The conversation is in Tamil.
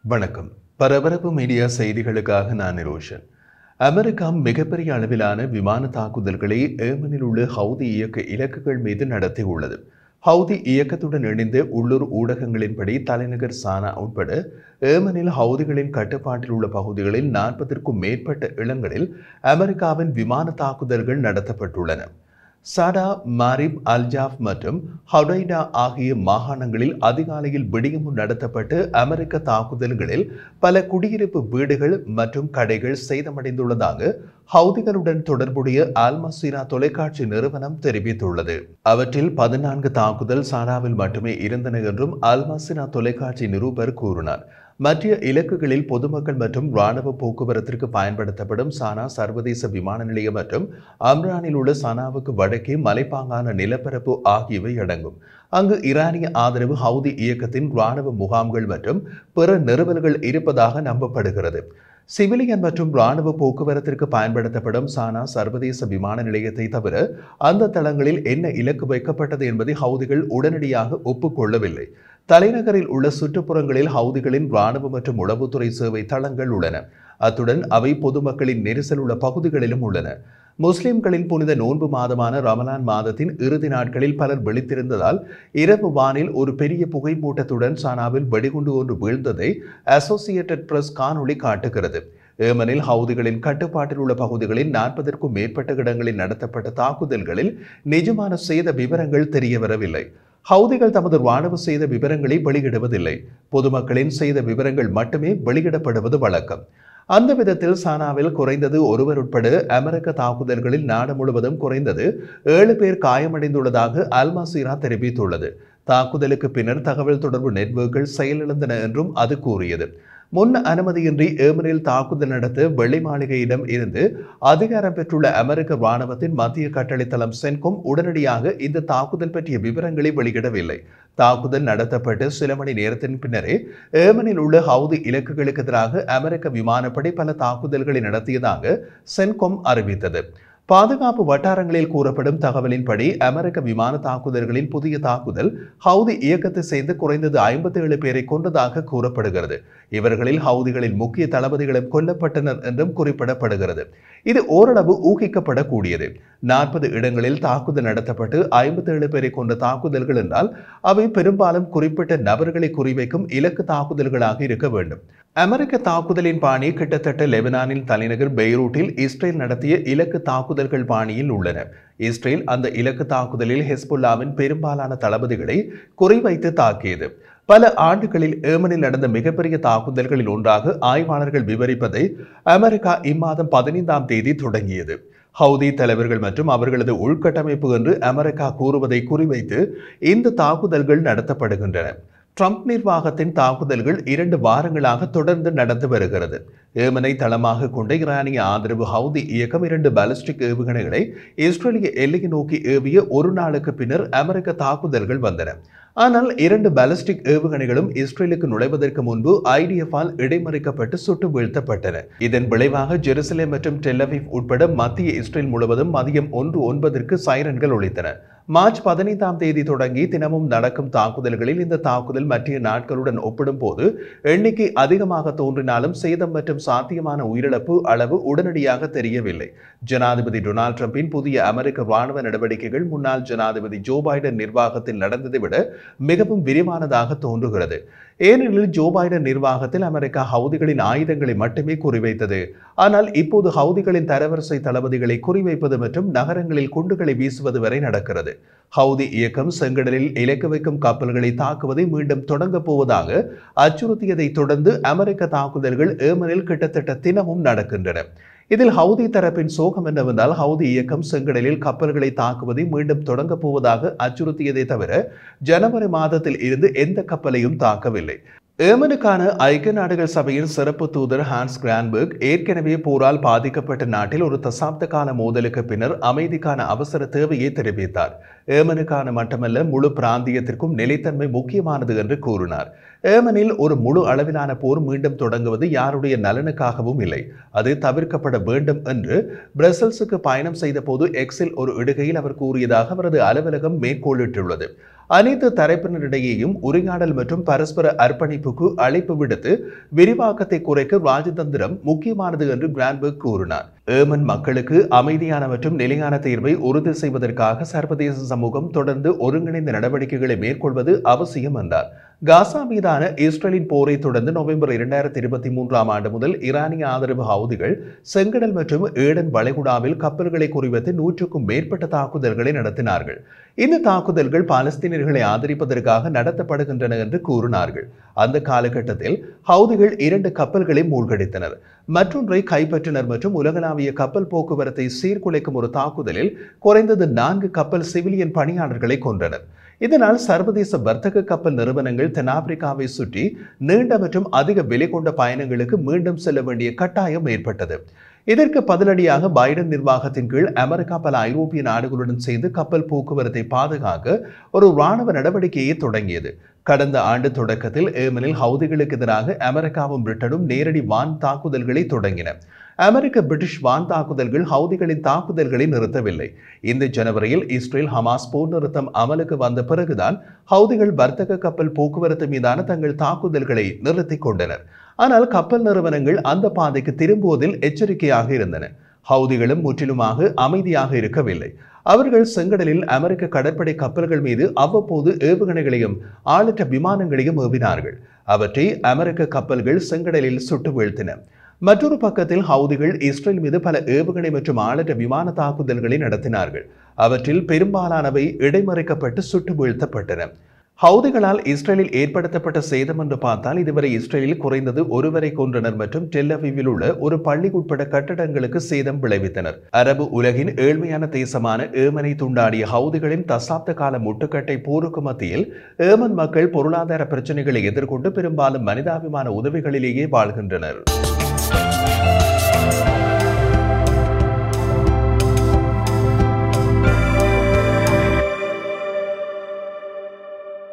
வணக்கம். பரபரப்பு மீடியா செய்திகளுக்காக நான் நிரோஷன். அமெரிக்கா மிகப்பெரிய அளவிலான விமான தாக்குதல்களை ஏமனில் உள்ள ஹவுதி இயக்க இலக்குகள் மீது நடத்தியுள்ளது. ஹவுதி இயக்கத்துடன் இணைந்த உள்ளூர் ஊடகங்களின்படி தலைநகர் சானா உட்பட ஏமனில் ஹவுதிகளின் கட்டுப்பாட்டில் உள்ள பகுதிகளில் 40க்கும் மேற்பட்ட இடங்களில் அமெரிக்காவின் விமான தாக்குதல்கள் நடத்தப்பட்டுள்ளன. சடா, மாரிப், அல்ஜாஃப் மற்றும் ஹொடைடா ஆகிய மாகாணங்களில் அதிகாலையில் விடியமும் நடத்தப்பட்ட அமெரிக்க தாக்குதல்களில் பல குடியிருப்பு வீடுகள் மற்றும் கடைகள் சேதமடைந்துள்ளதாக ஹவுதிகளுடன் தொடர்புடைய அல் மசீரா தொலைக்காட்சி நிறுவனம் தெரிவித்துள்ளது. அவற்றில் 14 தாக்குதல் சாடாவில் மட்டுமே இருந்தன என்றும் அல் மசீரா தொலைக்காட்சி நிருபர் கூறினார். மற்ற இலக்குகளில் பொதுமக்கள் மற்றும் இராணுவ போக்குவரத்திற்கு பயன்படுத்தப்படும் சானா சர்வதேச விமான நிலையம் மற்றும் அம்ரானில் உள்ள சானாவுக்கு வடக்கே மலைப்பாங்கான நிலப்பரப்பு ஆகியவை அடங்கும். அங்கு ஈரானிய ஆதரவு ஹவுதி இயக்கத்தின் இராணுவ முகாம்கள் மற்றும் பிற நிறுவல்கள் இருப்பதாக நம்பப்படுகிறது. சிவிலியன் மற்றும் இராணுவ போக்குவரத்திற்கு பயன்படுத்தப்படும் சானா சர்வதேச விமான நிலையத்தை தவிர அந்த தளங்களில் என்ன இலக்கு வைக்கப்பட்டது என்பதை ஹவுதிகள் உடனடியாக ஒப்புக்கொள்ளவில்லை. தலைநகரில் உள்ள சுற்றுப்புறங்களில் ஹவுதிகளின் இராணுவ மற்றும் உளவுத்துறை சேவை தளங்கள் உள்ளன. அத்துடன் அவை பொதுமக்களின் நெரிசல் உள்ள பகுதிகளிலும் உள்ளன. முஸ்லிம்களின் புனித நோன்பு மாதமான ரமலான் மாதத்தின் இறுதி நாட்களில் பலர் விழித்திருந்ததால் இரவு வானில் ஒரு பெரிய புகை மூட்டத்துடன் சானாவில் வெடிகுண்டு ஒன்று வீழ்ந்ததை அசோசியேட்டட் பிரஸ் காணொளி காட்டுகிறது. ஏமனில் ஹவுதிகளின் கட்டுப்பாட்டில் உள்ள பகுதிகளில் 40க்கும் மேற்பட்ட இடங்களில் நடத்தப்பட்ட தாக்குதல்களில் நிஜமான சேத விவரங்கள் தெரியவரவில்லை. ஹவுதிகள் தமது இராணுவ சேத விவரங்களை வெளியிடுவதில்லை. பொதுமக்களின் சேத விவரங்கள் மட்டுமே வெளியிடப்படுவது வழக்கம். அந்த விதத்தில் சானாவில் குறைந்தது ஒருவர் உட்பட அமெரிக்க தாக்குதல்களில் நாடு முழுவதும் குறைந்தது 7 பேர் காயமடைந்துள்ளதாக அல் மசீரா தெரிவித்துள்ளது. தாக்குதலுக்கு பின்னர் தகவல் தொடர்பு நெட்வொர்க்குகள் செயலிழந்தன என்றும் அது கூறியது. முன் அனுமதியின்றி ஏமனில் தாக்குதல் நடத்த வெள்ளை மாளிகையிடம் இருந்து அதிகாரம் பெற்றுள்ள அமெரிக்க இராணுவத்தின் மத்திய கட்டளை தளம் சென்கோம் உடனடியாக இந்த தாக்குதல் பற்றிய விவரங்களை வெளியிடவில்லை. தாக்குதல் நடத்தப்பட்டு சில மணி நேரத்தின் பின்னரே ஏமனில் உள்ள ஹவுதி இலக்குகளுக்கு எதிராக அமெரிக்க விமானப்படை பல தாக்குதல்களை நடத்தியதாக சென்கோம் அறிவித்தது. பாதுகாப்பு வட்டாரங்களில் கூறப்படும் தகவலின்படி அமெரிக்க விமான தாக்குதல்களின் புதிய தாக்குதல் ஹவுதி இயக்கத்தை சேர்ந்து குறைந்தது 57 பேரை கொண்டதாக கூறப்படுகிறது. இவர்களில் ஹவுதிகளின் முக்கிய தளபதிகளும் கொல்லப்பட்டனர் என்றும் குறிப்பிடப்படுகிறது. இது ஓரளவு ஊகிக்கப்படக்கூடியது. 40 இடங்களில் தாக்குதல் நடத்தப்பட்டு 57 பேரை கொண்ட தாக்குதல்கள் என்றால் அவை பெரும்பாலும் குறிப்பிட்ட நபர்களை குறிவைக்கும் இலக்கு தாக்குதல்களாக இருக்க வேண்டும். அமெரிக்க தாக்குதலின் பாணி கிட்டத்தட்ட லெபனானின் தலைநகர் பெய்ரூட்டில் இஸ்ரேல் நடத்திய இலக்கு தாக்குதல்கள் பாணியில் உள்ளன. இஸ்ரேல் அந்த இலக்கு தாக்குதலில் ஹெஸ்புல்லாவின் பெரும்பாலான தளபதிகளை குறிவைத்து தாக்கியது. பல ஆண்டுகளில் ஏமனில் நடந்த மிகப்பெரிய தாக்குதல்களில் ஒன்றாக ஆய்வாளர்கள் விவரிப்பதை அமெரிக்கா இம்மாதம் 15ஆம் தேதி தொடங்கியது. ஹவுதி தலைவர்கள் மற்றும் அவர்களது உள்கட்டமைப்பு என்று அமெரிக்கா கூறுவதை குறிவைத்து இந்த தாக்குதல்கள் நடத்தப்படுகின்றன. ட்ரம்ப் நிர்வாகத்தின் தாக்குதல்கள் 2 வாரங்களாக தொடர்ந்து நடந்து வருகிறது. ஏமனை தளமாக கொண்ட ஈரானிய ஆதரவு ஹவுதி இயக்கம் 2 பாலிஸ்டிக் ஏவுகணைகளை இஸ்ரேலிய எல்லையை நோக்கி ஏவிய ஒரு நாளுக்கு பின்னர் அமெரிக்க தாக்குதல்கள் வந்தன. ஆனால் 2 பாலிஸ்டிக் ஏவுகணைகளும் இஸ்ரேலுக்கு நுழைவதற்கு முன்பு ஐடிஎஃபால் இடைமறிக்கப்பட்டு சுட்டு வீழ்த்தப்பட்டன. இதன் விளைவாக ஜெருசலேம் மற்றும் டெல் அவீவ் உட்பட மத்திய இஸ்ரேல் முழுவதும் மதியம் 1:09 சைரன்கள் ஒலித்தன. மார்ச் 15ஆம் தேதி தொடங்கி தினமும் நடக்கும் தாக்குதல்களில் இந்த தாக்குதல் மற்ற நாட்களுடன் ஒப்பிடும் போது எண்ணிக்கை அதிகமாக தோன்றினாலும் சேதம் மற்றும் சாத்தியமான உயிரிழப்பு அளவு உடனடியாக தெரியவில்லை. ஜனாதிபதி டொனால்ட் ட்ரம்பின் புதிய அமெரிக்க இராணுவ நடவடிக்கைகள் முன்னாள் ஜனாதிபதி ஜோ பைடன் நிர்வாகத்தில் நடந்ததை விட மிகவும் விரிவானதாக தோன்றுகிறது. ஏனெனில் ஜோ பைடன் நிர்வாகத்தில் அமெரிக்கா ஹவுதிகளின் ஆயுதங்களை மட்டுமே குறிவைத்தது. ஆனால் இப்போது ஹவுதிகளின் தரவரிசை தளபதிகளை குறிவைப்பது மற்றும் நகரங்களில் குண்டுகளை வீசுவது வரை நடக்கிறது. ஹவுதி இயக்கம் செங்கடலில் இலக்கு வைக்கும் கப்பல்களை தாக்குவதை மீண்டும் தொடங்கப் போவதாக அச்சுறுத்தியதை தொடர்ந்து அமெரிக்க தாக்குதல்கள் ஏமனில் கிட்டத்தட்ட தினமும் நடக்கின்றன. இதில் ஹவுதி தரப்பின் சோகம் என்னவென்றால் ஹவுதி இயக்கம் செங்கடலில் கப்பல்களை தாக்குவதை மீண்டும் தொடங்கப் போவதாக அச்சுறுத்தியதை தவிர ஜனவரி மாதத்தில் இருந்து எந்த கப்பலையும் தாக்கவில்லை. ஏமனுக்கான ஐக்கிய நாடுகள் சபையின் சிறப்பு தூதர் ஹான்ஸ் கிரான்பர்க் ஏற்கனவே போரால் பாதிக்கப்பட்ட நாட்டில் ஒரு தசாப்த கால மோதலுக்கு பின்னர் அமைதிக்கான அவசர தேவையை தெரிவித்தார். ஏமனுக்கான மட்டுமல்ல முழு பிராந்தியத்திற்கும் நிலைத்தன்மை முக்கியமானது என்று கூறினார். ஏமனில் ஒரு முழு அளவிலான போர் மீண்டும் தொடங்குவது யாருடைய நலனுக்காகவும் இல்லை, அது தவிர்க்கப்பட வேண்டும் என்று பிரசல்ஸுக்கு பயணம் செய்த போது எக்ஸில் ஒரு இடுகையில் அவர் கூறியதாக அவரது அலுவலகம் மேற்கோளிட்டுள்ளது. அனைத்து தரப்பினரிடையேயும் உரையாடல் மற்றும் பரஸ்பர அர்ப்பணிப்புக்கு அழைப்பு விடுத்து விரிவாக்கத்தை குறைக்க ராஜதந்திரம் முக்கியமானது என்று கிரான்பர்க் கூறினார். ஏமன் மக்களுக்கு அமைதியான மற்றும் நிலையான தீர்வை உறுதி செய்வதற்காக சர்வதேச சமூகம் தொடர்ந்து ஒருங்கிணைந்த நடவடிக்கைகளை மேற்கொள்வது அவசியம் என்றார். காசா மீதான இஸ்ரேலின் போரை தொடர்ந்து நவம்பர் 2023 முதல் ஈரானிய ஆதரவு ஹவுதிகள் செங்கடல் மற்றும் ஏடன் வளைகுடாவில் கப்பல்களை குறிவைத்து 100க்கும் மேற்பட்ட தாக்குதல்களை நடத்தினார்கள். இந்த தாக்குதல்கள் பாலஸ்தீனியர்களை ஆதரிப்பதற்காக நடத்தப்படுகின்றன என்று கூறினார்கள். அந்த காலகட்டத்தில் ஹவுதிகள் 2 கப்பல்களை மூழ்கடித்தனர், மற்றொன்றை கைப்பற்றினர் மற்றும் உலகளாவிய கப்பல் போக்குவரத்தை சீர்குலைக்கும் ஒரு தாக்குதலில் குறைந்தது 4 கப்பல் சிவிலியன் பணியாளர்களை கொன்றனர். இதனால் சர்வதேச வர்த்தக கப்பல் நிறுவனங்கள் தென்னாப்பிரிக்காவை சுற்றி நீண்ட மற்றும் அதிக விலை கொண்ட பயணங்களுக்கு மீண்டும் செல்ல வேண்டிய கட்டாயம் ஏற்பட்டது. இதற்கு பதிலடியாக பைடன் நிர்வாகத்தின் கீழ் அமெரிக்கா பல ஐரோப்பிய நாடுகளுடன் சேர்ந்து கப்பல் போக்குவரத்தை பாதுகாக்க ஒரு இராணுவ நடவடிக்கையை தொடங்கியது. கடந்த ஆண்டு தொடக்கத்தில் ஏமனில் ஹவுதிகளுக்கு எதிராக அமெரிக்காவும் பிரிட்டனும் நேரடி வான் தாக்குதல்களை தொடங்கின. அமெரிக்க பிரிட்டிஷ் வான் தாக்குதல்கள் ஹவுதிகளின் தாக்குதல்களை நிறுத்தவில்லை. இந்த ஜனவரியில் இஸ்ரேல் ஹமாஸ் போர் நிறுத்தம் அமலுக்கு வந்த பிறகுதான் ஹவுதிகள் வர்த்தக கப்பல் போக்குவரத்து மீதான தங்கள் தாக்குதல்களை நிறுத்திக் கொண்டனர். ஆனால் கப்பல் நிறுவனங்கள் அந்த பாதைக்கு திரும்புவதில் எச்சரிக்கையாக இருந்தன. ஹவுதிகளும் முற்றிலுமாக அமைதியாக இருக்கவில்லை. அவர்கள் செங்கடலில் அமெரிக்க கடற்படை கப்பல்கள் மீது அவ்வப்போது ஏவுகணைகளையும் ஆளற்ற விமானங்களையும் ஏவினார்கள். அவற்றை அமெரிக்க கப்பல்கள் செங்கடலில் சுட்டு வீழ்த்தின. மற்றொரு பக்கத்தில் ஹவுதிகள் இஸ்ரேல் மீது பல ஏவுகணை மற்றும் ஆளற்ற விமான தாக்குதல்களை நடத்தினார்கள். அவற்றில் பெரும்பாலானவை இடைமறிக்கப்பட்டு சுட்டு வீழ்த்தப்பட்டன. ஹவுதிகளால் இஸ்ரேலில் ஏற்படுத்தப்பட்ட சேதம் என்று பார்த்தால் இதுவரை இஸ்ரேலில் குறைந்தது ஒருவரை கொன்றனர் மற்றும் டெல் அவீவில் உள்ள ஒரு பள்ளி உட்பட கட்டடங்களுக்கு சேதம் விளைவித்தனர். அரபு உலகின் ஏழ்மையான தேசமான ஏமனை துண்டாடிய ஹவுதிகளின் தசாப்த கால முட்டுக்கட்டை போருக்கு மத்தியில் ஏமன் மக்கள் பொருளாதார பிரச்சனைகளை எதிர்கொண்டு பெரும்பாலும் மனிதாபிமான உதவிகளிலேயே வாழ்கின்றனர்.